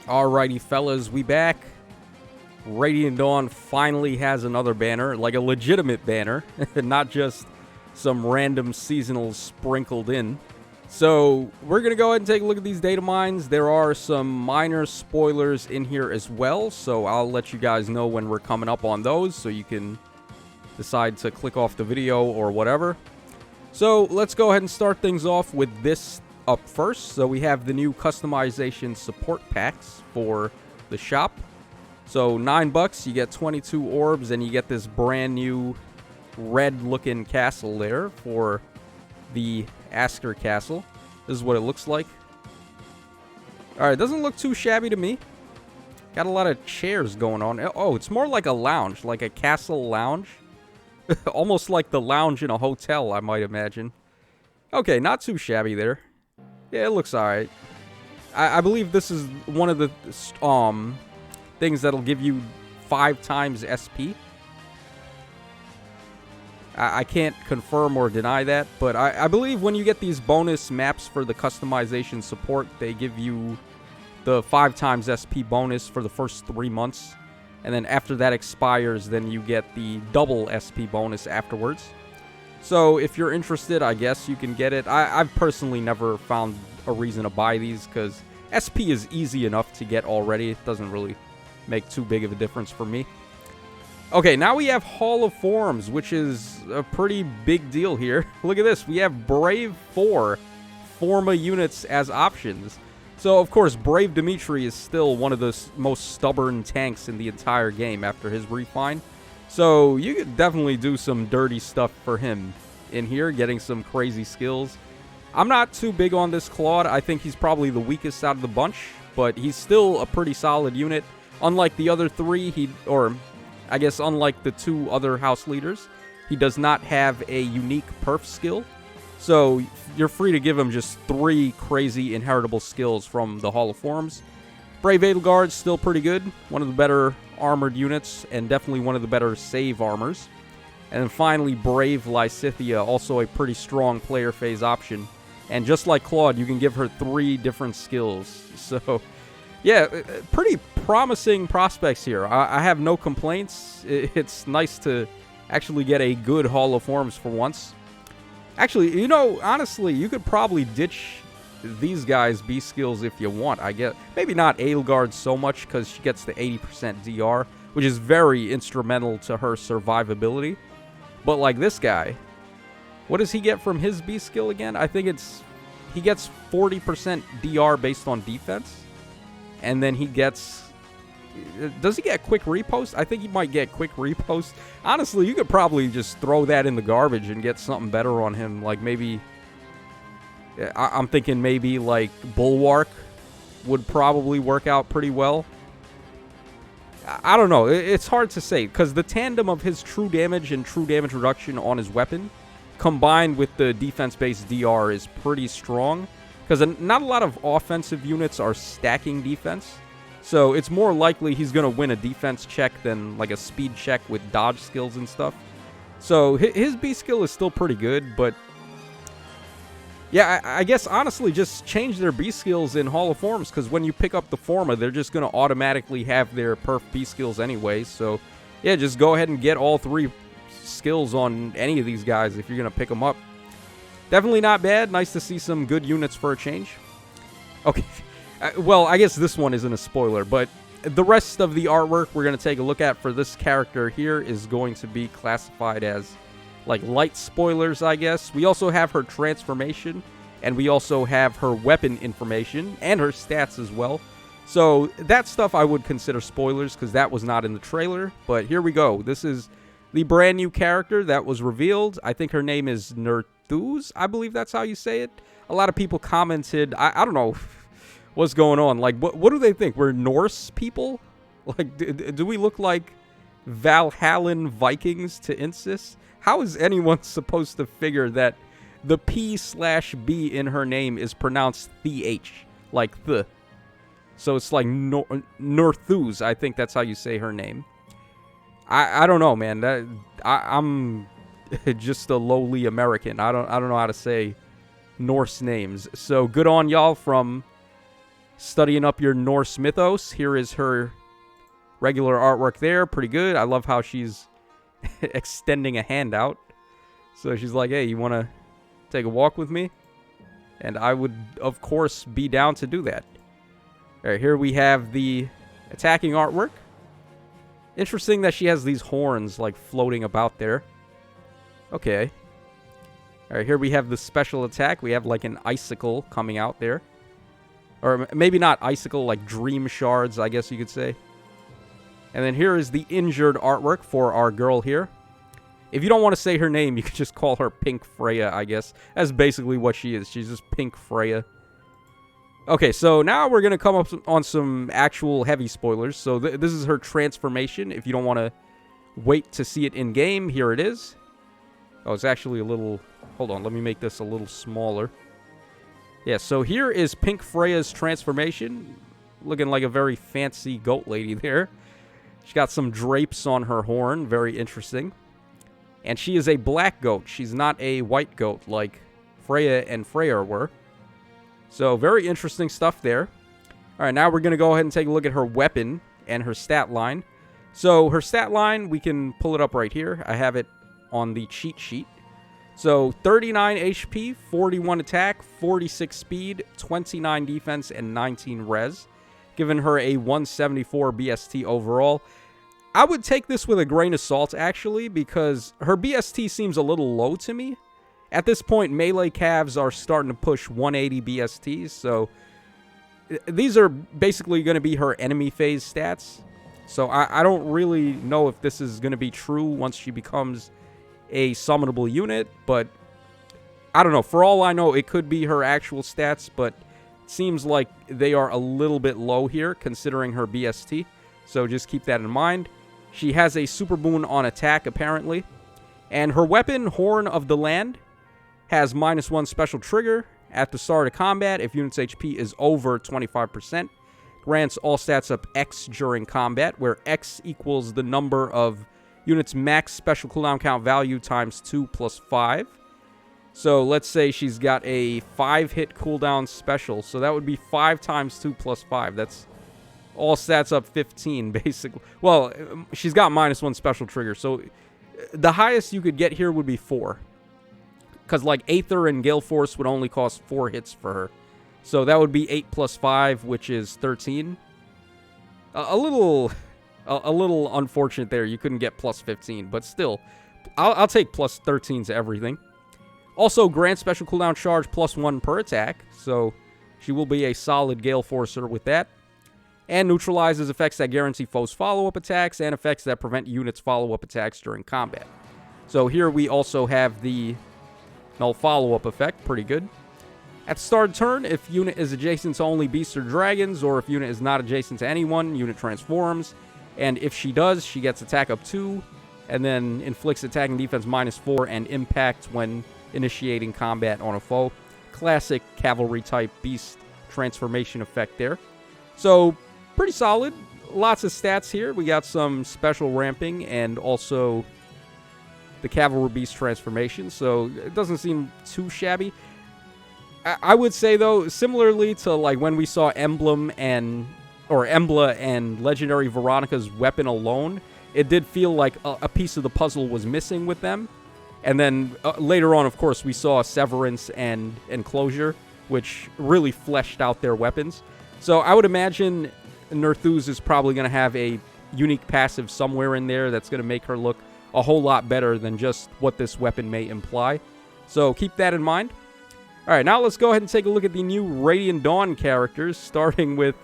Alrighty, fellas, we back. Radiant Dawn finally has another banner, like a legitimate banner, not just some random seasonal sprinkled in. So we're going to go ahead and take a look at these data mines. There are some minor spoilers in here as well, so I'll let you guys know when we're coming up on those so you can decide to click off the video or whatever. So let's go ahead and start things off with this up first. So we have the new customization support packs for the shop. So $9, you get 22 orbs, and you get this brand new red-looking castle there for the Asker Castle. This is what it looks like. Alright, doesn't look too shabby to me. Got a lot of chairs going on. Oh, it's more like a lounge, like a castle lounge. Almost like the lounge in a hotel, I might imagine. Okay, not too shabby there. Yeah, it looks alright. I believe this is one of the things that'll give you 5 times SP. I can't confirm or deny that, but I believe when you get these bonus maps for the customization support, they give you the 5 times SP bonus for the first 3 months. And then after that expires, then you get the double SP bonus afterwards. So if you're interested, I guess you can get it. I've personally never found a reason to buy these because SP is easy enough to get already. It doesn't really make too big of a difference for me. Okay, now we have Hall of Forms, which is a pretty big deal here. Look at this. We have Brave 4 Forma units as options. So, of course, Brave Dimitri is still one of the most stubborn tanks in the entire game after his refine. So, you could definitely do some dirty stuff for him in here, getting some crazy skills. I'm not too big on this Claude. I think he's probably the weakest out of the bunch, but he's still a pretty solid unit. Unlike the other three, I guess unlike the 2 other house leaders, he does not have a unique perf skill. So you're free to give him just 3 crazy inheritable skills from the Hall of Forms. Brave Edelgard's still pretty good. One of the better armored units, and definitely one of the better save armors. And then finally, Brave Lysithea, also a pretty strong player phase option. And just like Claude, you can give her 3 different skills. So yeah, pretty promising prospects here. I have no complaints. It's nice to actually get a good Hall of Forms for once. Actually, you know, honestly, you could probably ditch these guys' B skills if you want. I get maybe not Edelgard so much because she gets the 80% DR, which is very instrumental to her survivability. But like this guy, what does he get from his B skill again? I think he gets 40% DR based on defense. And then he gets... Does he get quick repost? I think he might get quick repost. Honestly, you could probably just throw that in the garbage and get something better on him. Like maybe... I'm thinking maybe like Bulwark would probably work out pretty well. I don't know. It's hard to say because the tandem of his true damage and true damage reduction on his weapon combined with the defense-based DR is pretty strong. Because not a lot of offensive units are stacking defense. So it's more likely he's going to win a defense check than like a speed check with dodge skills and stuff. So his B skill is still pretty good, but... yeah, I guess honestly just change their B skills in Hall of Forms, because when you pick up the Forma, they're just going to automatically have their perf B skills anyway. So yeah, just go ahead and get all 3 skills on any of these guys if you're going to pick them up. Definitely not bad. Nice to see some good units for a change. Okay. Well, I guess this one isn't a spoiler, but the rest of the artwork we're going to take a look at for this character here is going to be classified as, like, light spoilers, I guess. We also have her transformation, and we also have her weapon information, and her stats as well. So that stuff I would consider spoilers, because that was not in the trailer. But here we go. This is the brand new character that was revealed. I think her name is NerBuz. I believe that's how you say it. A lot of people commented. I don't know what's going on. Like, what do they think? We're Norse people? Like, do we look like Valhallan Vikings to Insis? How is anyone supposed to figure that the P/B in her name is pronounced TH, like the? So it's like Northuz. I think that's how you say her name. I don't know, man. I'm just a lowly American. I don't know how to say Norse names. So good on y'all from studying up your Norse mythos. Here is her regular artwork there. Pretty good. I love how she's extending a hand out. So she's like, hey, you want to take a walk with me? And I would, of course, be down to do that. All right, here we have the attacking artwork. Interesting that she has these horns, like, floating about there. Okay. All right, here we have the special attack. We have, like, an icicle coming out there. Or maybe not icicle, like dream shards, I guess you could say. And then here is the injured artwork for our girl here. If you don't want to say her name, you can just call her Pink Freya, I guess. That's basically what she is. She's just Pink Freya. Okay, so now we're going to come up on some actual heavy spoilers. So this is her transformation. If you don't want to wait to see it in-game, here it is. Oh, it's actually a little... Hold on, let me make this a little smaller. Yeah, so here is Pink Freya's transformation. Looking like a very fancy goat lady there. She's got some drapes on her horn. Very interesting. And she is a black goat. She's not a white goat like Freya and Freyr were. So, very interesting stuff there. Alright, now we're going to go ahead and take a look at her weapon and her stat line. So, her stat line, we can pull it up right here. I have it on the cheat sheet. So, 39 HP, 41 attack, 46 speed, 29 defense, and 19 res. Giving her a 174 BST overall. I would take this with a grain of salt, actually, because her BST seems a little low to me. At this point, melee calves are starting to push 180 BSTs, so these are basically going to be her enemy phase stats. So I don't really know if this is going to be true once she becomes a summonable unit, but I don't know. For all I know, it could be her actual stats, but it seems like they are a little bit low here, considering her BST. So just keep that in mind. She has a super boon on attack, apparently. And her weapon, Horn of the Land, has -1 special trigger at the start of combat if unit's HP is over 25%. Grants all stats up X during combat, where X equals the number of units' max special cooldown count value times 2 plus 5. So let's say she's got a 5-hit cooldown special. So that would be 5 times 2 plus 5. That's all stats up 15, basically. Well, she's got -1 special trigger, so the highest you could get here would be 4. Because, like, Aether and Gale Force would only cost 4 hits for her. So that would be 8 plus 5, which is 13. A little unfortunate there. You couldn't get plus 15, but still, I'll take plus 13 to everything. Also, grant special cooldown charge +1 per attack, so she will be a solid Gale Forcer with that. And neutralizes effects that guarantee foes' follow-up attacks and effects that prevent units' follow-up attacks during combat. So here we also have the null follow-up effect. Pretty good. At the start of turn, if unit is adjacent to only beasts or dragons, or if unit is not adjacent to anyone, unit transforms. And if she does, she gets attack up 2, and then inflicts attack and defense -4 and impact when initiating combat on a foe. Classic cavalry-type beast transformation effect there. So, pretty solid. Lots of stats here. We got some special ramping and also the cavalry beast transformation, so it doesn't seem too shabby. I would say, though, similarly to like when we saw Emblem and Embla and Legendary Veronica's weapon alone, it did feel like a piece of the puzzle was missing with them. And then later on, of course, we saw Severance and Enclosure, which really fleshed out their weapons. So I would imagine NerBuz is probably going to have a unique passive somewhere in there that's going to make her look a whole lot better than just what this weapon may imply. So keep that in mind. Alright, now let's go ahead and take a look at the new Radiant Dawn characters, starting with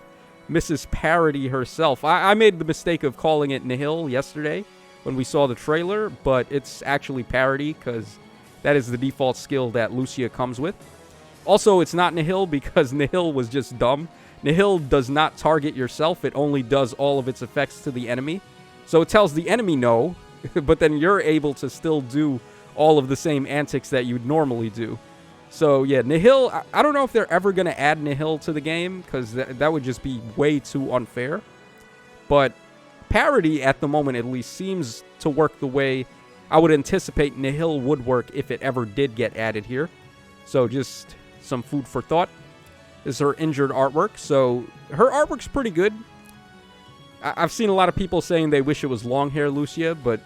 Mrs. Parody herself. I made the mistake of calling it Nihil yesterday when we saw the trailer, but it's actually Parody because that is the default skill that Lucia comes with. Also, it's not Nihil because Nihil was just dumb. Nihil does not target yourself, it only does all of its effects to the enemy. So it tells the enemy no, but then you're able to still do all of the same antics that you'd normally do. So yeah, Nihil, I don't know if they're ever going to add Nihil to the game, because that would just be way too unfair. But Parody, at the moment at least, seems to work the way I would anticipate Nihil would work if it ever did get added here. So just some food for thought. This is her injured artwork. So her artwork's pretty good. I've seen a lot of people saying they wish it was long hair Lucia, but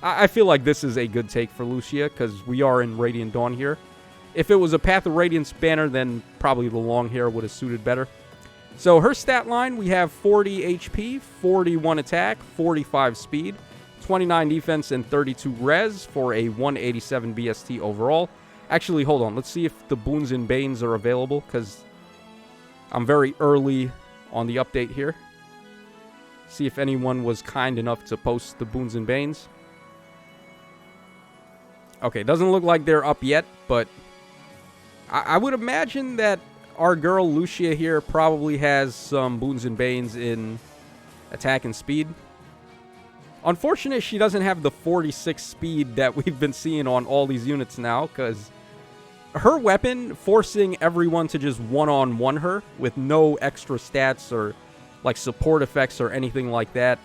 I feel like this is a good take for Lucia because we are in Radiant Dawn here. If it was a Path of Radiance banner, then probably the long hair would have suited better. So her stat line, we have 40 HP, 41 attack, 45 speed, 29 defense, and 32 res for a 187 BST overall. Actually, hold on. Let's see if the Boons and Banes are available because I'm very early on the update here. See if anyone was kind enough to post the Boons and Banes. Okay, doesn't look like they're up yet, but I would imagine that our girl Lucia here probably has some Boons and Banes in attack and speed. Unfortunate she doesn't have the 46 speed that we've been seeing on all these units now, because her weapon forcing everyone to just one-on-one her with no extra stats or like support effects or anything like that.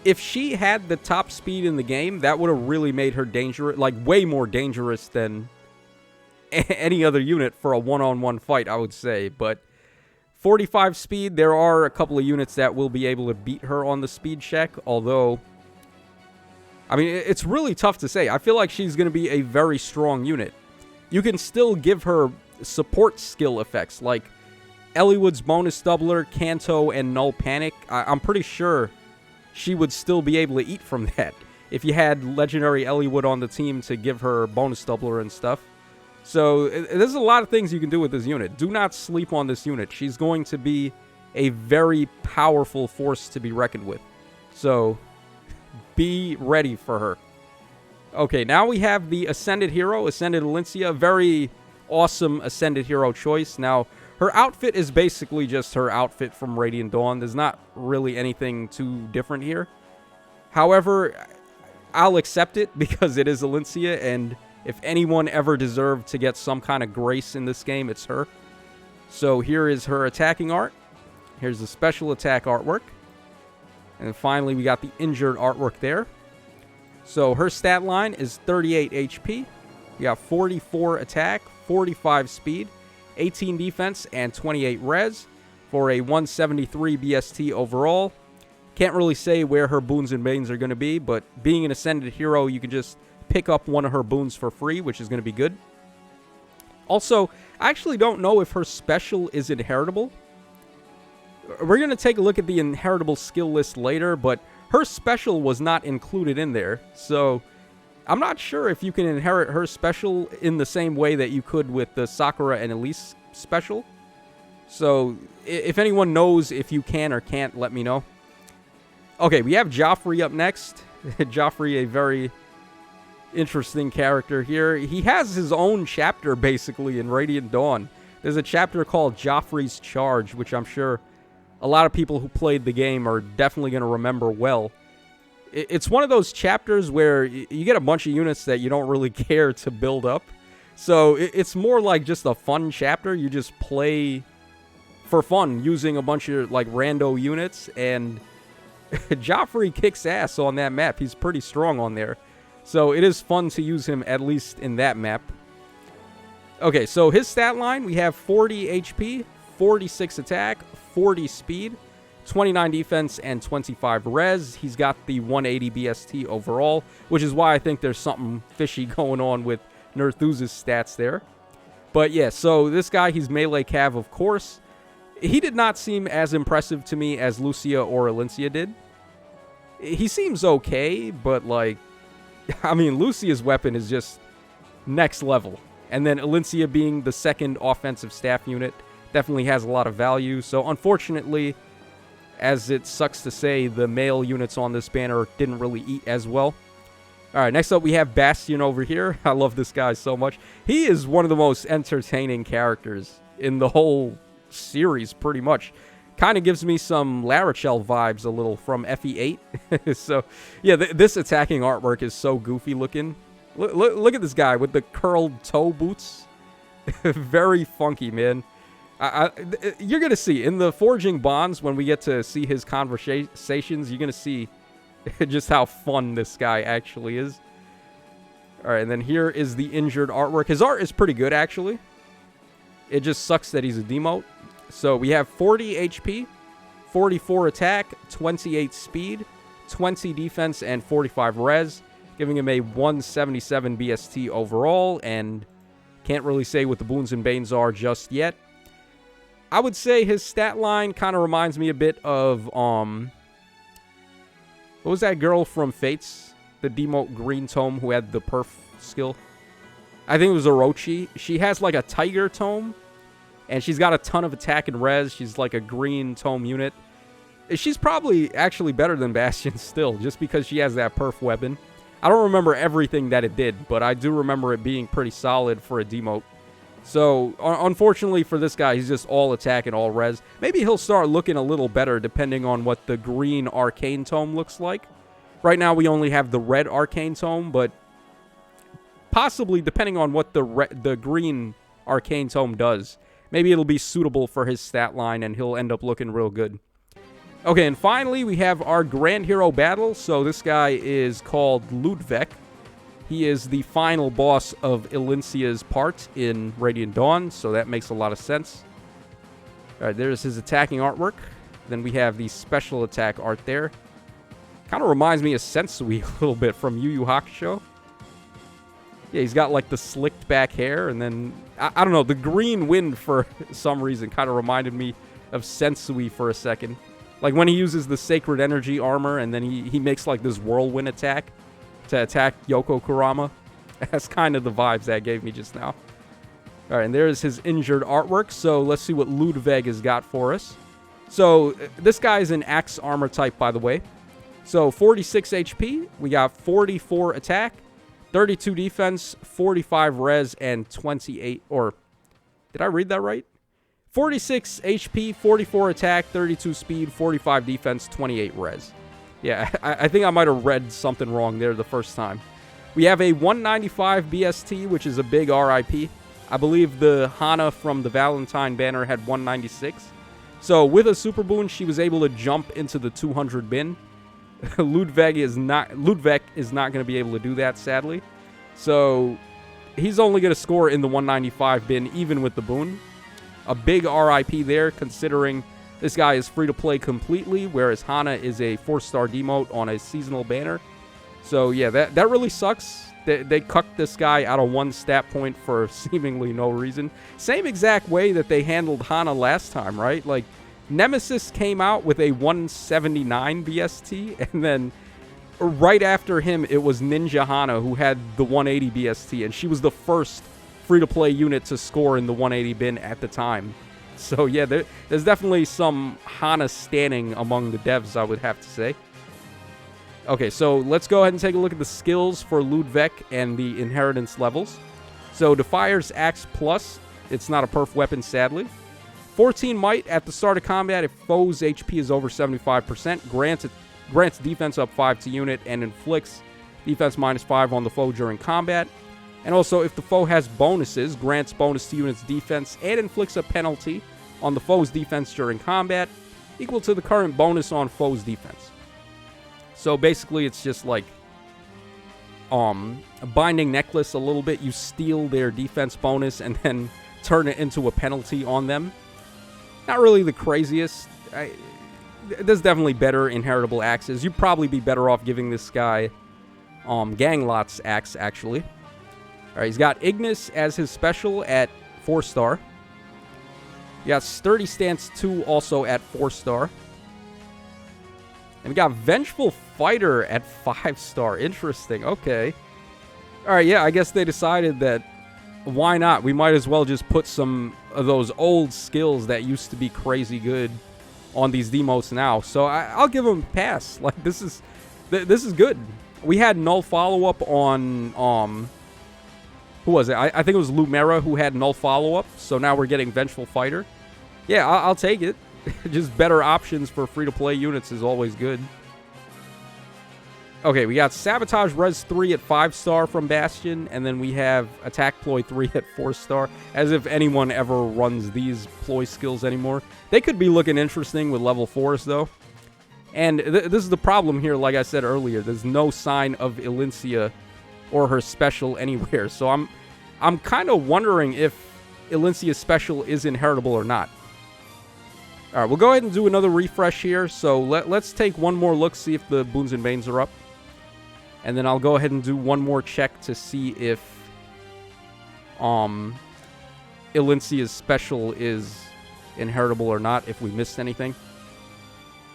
If she had the top speed in the game, that would have really made her dangerous, like way more dangerous than any other unit for a one-on-one fight, I would say. But 45 speed, there are a couple of units that will be able to beat her on the speed check, although, I mean, it's really tough to say. I feel like she's going to be a very strong unit. You can still give her support skill effects, like Eliwood's bonus doubler, Kanto, and Null Panic. I'm pretty sure she would still be able to eat from that if you had Legendary Eliwood on the team to give her bonus doubler and stuff. So there's a lot of things you can do with this unit. Do not sleep on this unit. She's going to be a very powerful force to be reckoned with. So be ready for her. Okay, now we have the Ascended Hero, Ascended Elicnia. Very awesome Ascended Hero choice. Now, her outfit is basically just her outfit from Radiant Dawn. There's not really anything too different here. However, I'll accept it because it is Elicnia, and if anyone ever deserved to get some kind of grace in this game, it's her. So here is her attacking art. Here's the special attack artwork. And finally, we got the injured artwork there. So her stat line is 38 HP. We got 44 attack, 45 speed, 18 defense, and 28 res for a 173 BST overall. Can't really say where her boons and banes are going to be, but being an Ascended Hero, you can just pick up one of her boons for free, which is going to be good. Also, I actually don't know if her special is inheritable. We're going to take a look at the inheritable skill list later, but her special was not included in there. So I'm not sure if you can inherit her special in the same way that you could with the Sakura and Elise special. So if anyone knows if you can or can't, let me know. Okay, we have Joffrey up next. Joffrey, a very interesting character here. He has his own chapter, basically, in Radiant Dawn. There's a chapter called Joffrey's Charge, which I'm sure a lot of people who played the game are definitely going to remember well. It's one of those chapters where you get a bunch of units that you don't really care to build up. So it's more like just a fun chapter. You just play for fun using a bunch of like rando units, and Joffrey kicks ass on that map. He's pretty strong on there. So it is fun to use him, at least in that map. Okay, so his stat line, we have 40 HP, 46 attack, 40 speed, 29 defense, and 25 res. He's got the 180 BST overall, which is why I think there's something fishy going on with NerBuz's stats there. But yeah, so this guy, he's melee cav, of course. He did not seem as impressive to me as Lucia or Elicnia did. He seems okay, but like, I mean, Lucia's weapon is just next level. And then Elicnia being the second offensive staff unit definitely has a lot of value. So unfortunately, as it sucks to say, the male units on this banner didn't really eat as well. All right, next up we have Bastion over here. I love this guy so much. He is one of the most entertaining characters in the whole series, pretty much. Kind of gives me some Larichel vibes a little from FE8. So, yeah, this attacking artwork is so goofy looking. Look at this guy with the curled toe boots. Very funky, man. You're going to see in the Forging Bonds, when we get to see his conversations, you're going to see just how fun this guy actually is. All right, and then here is the injured artwork. His art is pretty good, actually. It just sucks that he's a demote. So we have 40 HP, 44 attack, 28 speed, 20 defense, and 45 res, giving him a 177 BST overall, and can't really say what the boons and banes are just yet. I would say his stat line kind of reminds me a bit of, what was that girl from Fates? The demote green tome who had the perf skill? I think it was Orochi. She has like a tiger tome, and she's got a ton of attack and res. She's like a green tome unit. She's probably actually better than Bastion still, just because she has that perf weapon. I don't remember everything that it did, but I do remember it being pretty solid for a demote. So, unfortunately for this guy, he's just all attack and all res. Maybe he'll start looking a little better depending on what the green arcane tome looks like. Right now, we only have the red arcane tome, but possibly depending on what the green arcane tome does, maybe it'll be suitable for his stat line and he'll end up looking real good. Okay, and finally, we have our Grand Hero battle. So this guy is called Ludwig. He is the final boss of Elincia's part in Radiant Dawn, so that makes a lot of sense. All right, there's his attacking artwork. Then we have the special attack art there. Kind of reminds me of Sensui a little bit from Yu Yu Hakusho. Yeah, he's got like the slicked back hair, and then, I don't know, the green wind for some reason kind of reminded me of Sensui for a second. Like when he uses the Sacred Energy armor, and then he makes like this whirlwind attack to attack Yoko Kurama. That's kind of the vibes that gave me just now. All right, and there's his injured artwork. So let's see what Ludwig has got for us. So this guy is an axe armor type, by the way. So 46 HP. We got 44 attack, 32 defense, 45 res, and 28... Or, did I read that right? 46 HP, 44 attack, 32 speed, 45 defense, 28 res. Yeah, I think I might have read something wrong there the first time. We have a 195 BST, which is a big RIP. I believe the Hana from the Valentine banner had 196. So with a super boon, she was able to jump into the 200 bin. Ludwig is not going to be able to do that, sadly. So he's only going to score in the 195 bin, even with the boon. A big RIP there, considering this guy is free to play completely, whereas Hana is a 4-star demote on a seasonal banner. So yeah, that really sucks. They cucked this guy out of 1 stat point for seemingly no reason. Same exact way that they handled Hana last time, right? Like, Nemesis came out with a 179 BST, and then right after him, it was Ninja Hana who had the 180 BST, and she was the first free-to-play unit to score in the 180 bin at the time. So yeah, there's definitely some Hana standing among the devs, I would have to say. Okay, so let's go ahead and take a look at the skills for Ludwig and the inheritance levels. So Defier's Axe Plus, it's not a perf weapon, sadly. 14 Might at the start of combat if foe's HP is over 75%, grants defense up 5 to unit, and inflicts defense -5 on the foe during combat. And also, if the foe has bonuses, grants bonus to unit's defense and inflicts a penalty on the foe's defense during combat, equal to the current bonus on foe's defense. So basically, it's just like a binding necklace a little bit. You steal their defense bonus and then turn it into a penalty on them. Not really the craziest. There's definitely better inheritable axes. You'd probably be better off giving this guy Ganglot's axe, actually. Alright, he's got Ignis as his special at 4-star. You got Sturdy Stance 2 also at 4-star. And we got Vengeful Fighter at 5-star. Interesting, okay. Alright, yeah, I guess they decided that why not? We might as well just put some of those old skills that used to be crazy good on these demotes now. So I'll give them a pass. Like, this is good. We had null follow-up on... Who was it? I think it was Lumera who had null follow-up. So now we're getting Vengeful Fighter. Yeah, I'll take it. Just better options for free-to-play units is always good. Okay, we got Sabotage Res 3 at 5-star from Bastion. And then we have Attack Ploy 3 at 4-star. As if anyone ever runs these ploy skills anymore. They could be looking interesting with level 4s, though. And this is the problem here, like I said earlier. There's no sign of Elincia or her special anywhere. So I'm kind of wondering if Elincia's special is inheritable or not. All right, we'll go ahead and do another refresh here. So let's take one more look, see if the Boons and Banes are up. And then I'll go ahead and do one more check to see if Elincia's special is inheritable or not, if we missed anything.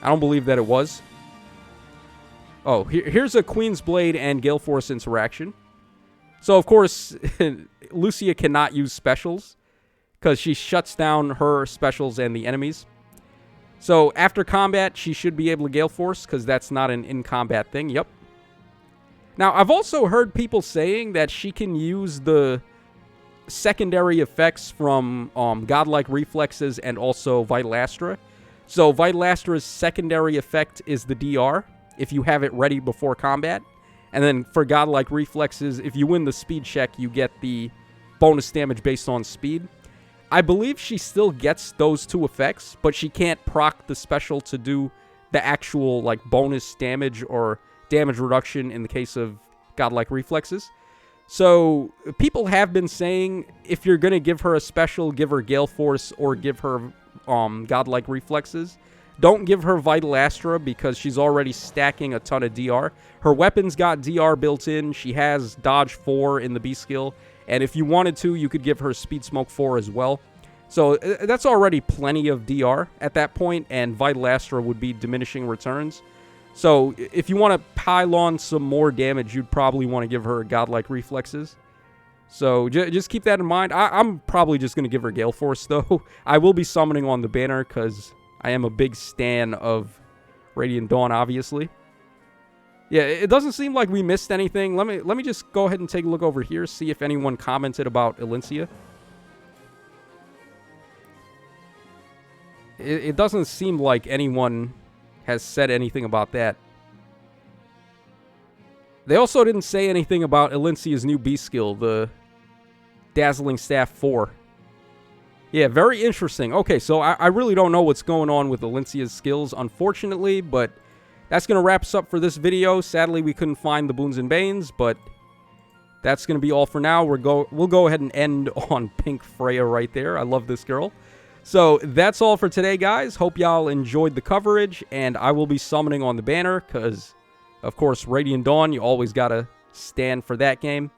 I don't believe that it was. Oh, here's a Queen's Blade and Gale Force interaction. So, of course, Lucia cannot use specials because she shuts down her specials and the enemies. So, after combat, she should be able to Gale Force because that's not an in-combat thing. Yep. Now, I've also heard people saying that she can use the secondary effects from Godlike Reflexes and also Vital Astra. So, Vital Astra's secondary effect is the DR, if you have it ready before combat. And then for Godlike Reflexes, if you win the speed check, you get the bonus damage based on speed. I believe she still gets those two effects, but she can't proc the special to do the actual like bonus damage or damage reduction in the case of Godlike Reflexes. So people have been saying if you're going to give her a special, give her Gale Force or give her Godlike Reflexes. Don't give her Vital Astra because she's already stacking a ton of DR. Her weapons got DR built in. She has Dodge 4 in the B skill. And if you wanted to, you could give her Speed Smoke 4 as well. So that's already plenty of DR at that point, and Vital Astra would be diminishing returns. So if you want to pile on some more damage, you'd probably want to give her Godlike Reflexes. So just keep that in mind. I'm probably just going to give her Gale Force, though. I will be summoning on the banner because I am a big stan of Radiant Dawn, obviously. Yeah, it doesn't seem like we missed anything. Let me just go ahead and take a look over here, see if anyone commented about Elincia. It doesn't seem like anyone has said anything about that. They also didn't say anything about Elincia's new B skill, the Dazzling Staff 4. Yeah, very interesting. Okay, so I really don't know what's going on with Elincia's skills, unfortunately, but that's going to wrap us up for this video. Sadly, we couldn't find the Boons and Banes, but that's going to be all for now. We'll go ahead and end on Pink Freya right there. I love this girl. So that's all for today, guys. Hope y'all enjoyed the coverage, and I will be summoning on the banner because, of course, Radiant Dawn, you always got to stand for that game.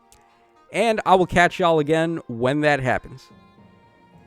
And I will catch y'all again when that happens.